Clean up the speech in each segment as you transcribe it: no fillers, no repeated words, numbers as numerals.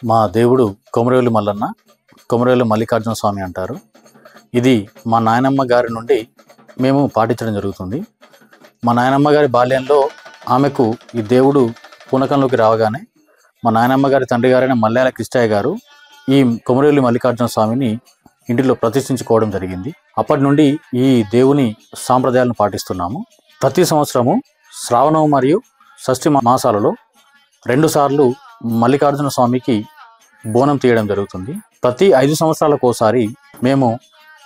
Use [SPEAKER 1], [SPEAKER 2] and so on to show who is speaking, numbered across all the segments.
[SPEAKER 1] మా దేవుడు కొమరవెల్లి మల్లన్న, కొమరవెల్లి మల్లికార్జున స్వామి అంటారు. ఇది మా నాయనమ్మ గారి నుండి మేము పాటించడం జరుగుతుంది. మా నాయనమ్మ గారి బాల్యంలో ఆమెకు ఈ దేవుడు పూనకంలోకి రావగానే మా నాయనమ్మ గారి తండ్రి గారైన మల్యాల కృష్ణయ్య గారు ఈ కొమరవెల్లి మల్లికార్జున స్వామిని ఇంటిలో ప్రతిష్ఠించుకోవడం జరిగింది. అప్పటి నుండి ఈ దేవుని సాంప్రదాయాలను పాటిస్తున్నాము. ప్రతి సంవత్సరము శ్రావణం మరియు షష్ఠి మాసాలలో 2 సార్లు మల్లికార్జున స్వామికి బోనం తీయడం జరుగుతుంది. ప్రతి 5 సంవత్సరాలకోసారి మేము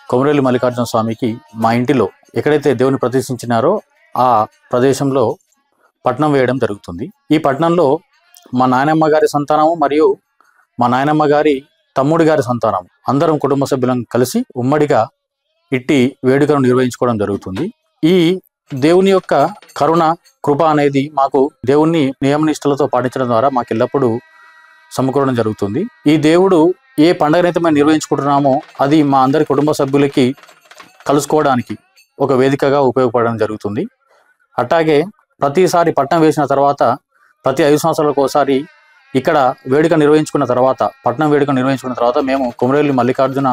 [SPEAKER 1] కొమరవెల్లి మల్లికార్జున స్వామికి మా ఇంటిలో ఎక్కడైతే దేవుని ప్రతిష్ఠించినారో ఆ ప్రదేశంలో పట్నం వేయడం జరుగుతుంది. ఈ పట్నంలో మా నాయనమ్మ గారి సంతానము మరియు మా నాయనమ్మ గారి తమ్ముడి గారి సంతానం అందరం కుటుంబ సభ్యులను కలిసి ఉమ్మడిగా ఇట్టి వేడుకను నిర్వహించుకోవడం జరుగుతుంది. ఈ దేవుని యొక్క కరుణ కృప అనేది మాకు దేవుణ్ణి నియమనిష్టలతో పాటించడం ద్వారా మాకు ఎల్లప్పుడూ సమకూరడం జరుగుతుంది. ఈ దేవుడు ఏ పండుగనైతే మేము నిర్వహించుకుంటున్నామో అది మా అందరి కుటుంబ సభ్యులకి కలుసుకోవడానికి ఒక వేదికగా ఉపయోగపడడం జరుగుతుంది. అట్లాగే ప్రతిసారి పట్నం వేసిన తర్వాత ప్రతి 5 సంవత్సరాలకు ఒకసారి ఇక్కడ వేడుక నిర్వహించుకున్న తర్వాత పట్నం వేడుక నిర్వహించుకున్న తర్వాత మేము కొమరవెల్లి మల్లికార్జున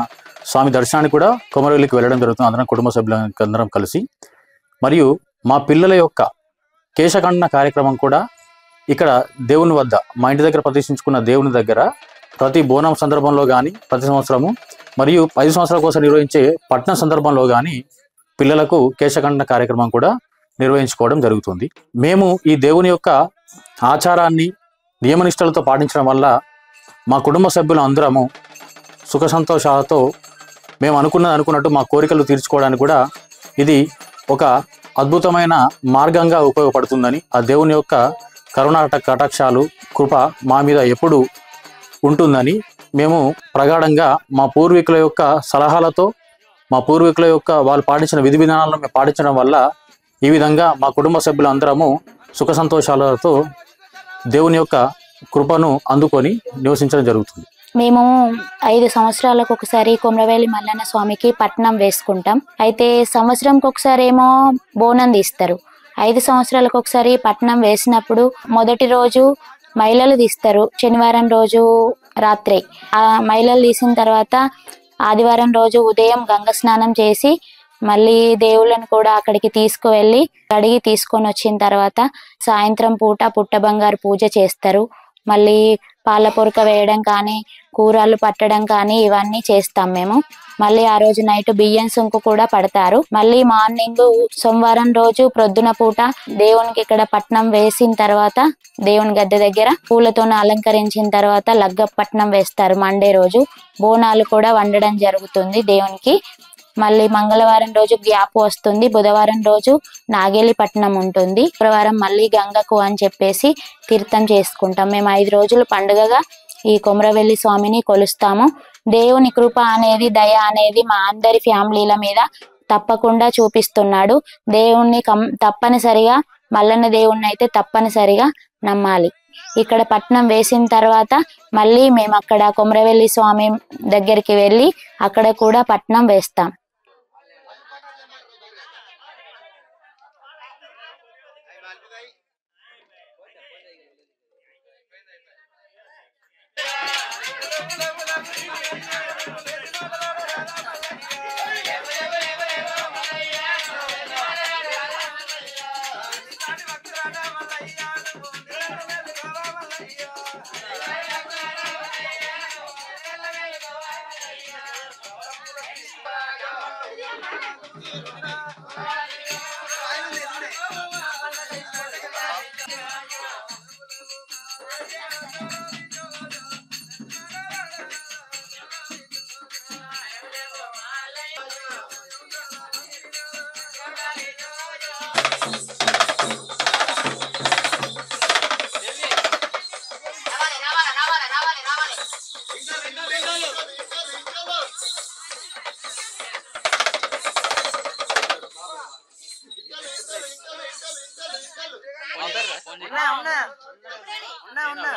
[SPEAKER 1] స్వామి దర్శనానికి కూడా కొమరవెల్లికి వెళ్ళడం జరుగుతుంది, అందరం కుటుంబ సభ్యులందరం కలిసి. మరియు మా పిల్లల యొక్క కేశఖండన కార్యక్రమం కూడా ఇక్కడ దేవుని వద్ద మా ఇంటి దగ్గర ప్రతిష్ఠించుకున్న దేవుని దగ్గర ప్రతి బోనం సందర్భంలో కానీ ప్రతి సంవత్సరము మరియు 5 సంవత్సరాల కోసం నిర్వహించే పట్నం సందర్భంలో కానీ పిల్లలకు కేశఖండన కార్యక్రమం కూడా నిర్వహించుకోవడం జరుగుతుంది. మేము ఈ దేవుని యొక్క ఆచారాన్ని నియమనిష్టలతో పాటించడం వల్ల మా కుటుంబ సభ్యులు అందరము సుఖ సంతోషాలతో మేము అనుకున్నట్టు మా కోరికలు తీర్చుకోవడానికి కూడా ఇది ఒక అద్భుతమైన మార్గంగా ఉపయోగపడుతుందని, ఆ దేవుని యొక్క కరుణా కటాక్షాలు కృప మా మీద ఎప్పుడు ఉంటుందని మేము ప్రగాఢంగా మా పూర్వీకుల యొక్క సలహాలతో మా పూర్వీకుల యొక్క వాళ్ళు పాటించిన విధి విధానాలను మేము పాటించడం వల్ల ఈ విధంగా మా కుటుంబ సభ్యులు అందరము సుఖ సంతోషాలతో దేవుని యొక్క కృపను అందుకొని నివసించడం జరుగుతుంది.
[SPEAKER 2] మేము 5 సంవత్సరాలకు ఒకసారి కొమరవెల్లి మల్లన్న స్వామికి పట్నం వేసుకుంటాం. అయితే సంవత్సరంకి ఒకసారి ఏమో బోనం తీస్తారు. 5 సంవత్సరాలకు ఒకసారి పట్నం వేసినప్పుడు మొదటి రోజు మహిళలు తీస్తారు, శనివారం రోజు రాత్రి. ఆ మహిళలు తీసిన తర్వాత ఆదివారం రోజు ఉదయం గంగ స్నానం చేసి మళ్ళీ దేవుళ్ళను కూడా అక్కడికి తీసుకువెళ్ళి కడిగి తీసుకొని వచ్చిన తర్వాత సాయంత్రం పూట పుట్ట బంగారు పూజ చేస్తారు. మళ్ళీ పాల పొరక వేయడం కానీ కూరలు పట్టడం కానీ ఇవన్నీ చేస్తాం మేము. మళ్ళీ ఆ రోజు నైట్ బియ్యం సుంకు కూడా పడతారు. మళ్ళీ మార్నింగ్ సోమవారం రోజు ప్రొద్దున పూట దేవునికి ఇక్కడ పట్నం వేసిన తర్వాత దేవుని గద్దె దగ్గర పూలతో అలంకరించిన తర్వాత లగ్గ పట్నం వేస్తారు. మండే రోజు బోనాలు కూడా వండడం జరుగుతుంది దేవునికి. మళ్ళీ మంగళవారం రోజు గ్యాప్ వస్తుంది, బుధవారం రోజు నాగేలి పట్నం ఉంటుంది, శుక్రవారం మళ్ళీ గంగకు అని చెప్పేసి తీర్థం చేసుకుంటాం. మేము 5 రోజులు పండుగగా ఈ కొమరవెల్లి స్వామిని కొలుస్తాము. దేవుని కృప అనేది దయ అనేది మా అందరి ఫ్యామిలీల మీద తప్పకుండా చూపిస్తున్నాడు. దేవుణ్ణి తప్పనిసరిగా మల్లన్న దేవుణ్ణి అయితే తప్పనిసరిగా నమ్మాలి. ఇక్కడ పట్నం వేసిన తర్వాత మళ్ళీ మేము అక్కడ కొమరవెల్లి స్వామి దగ్గరికి వెళ్ళి అక్కడ కూడా పట్నం వేస్తాం.
[SPEAKER 3] ఉన్నా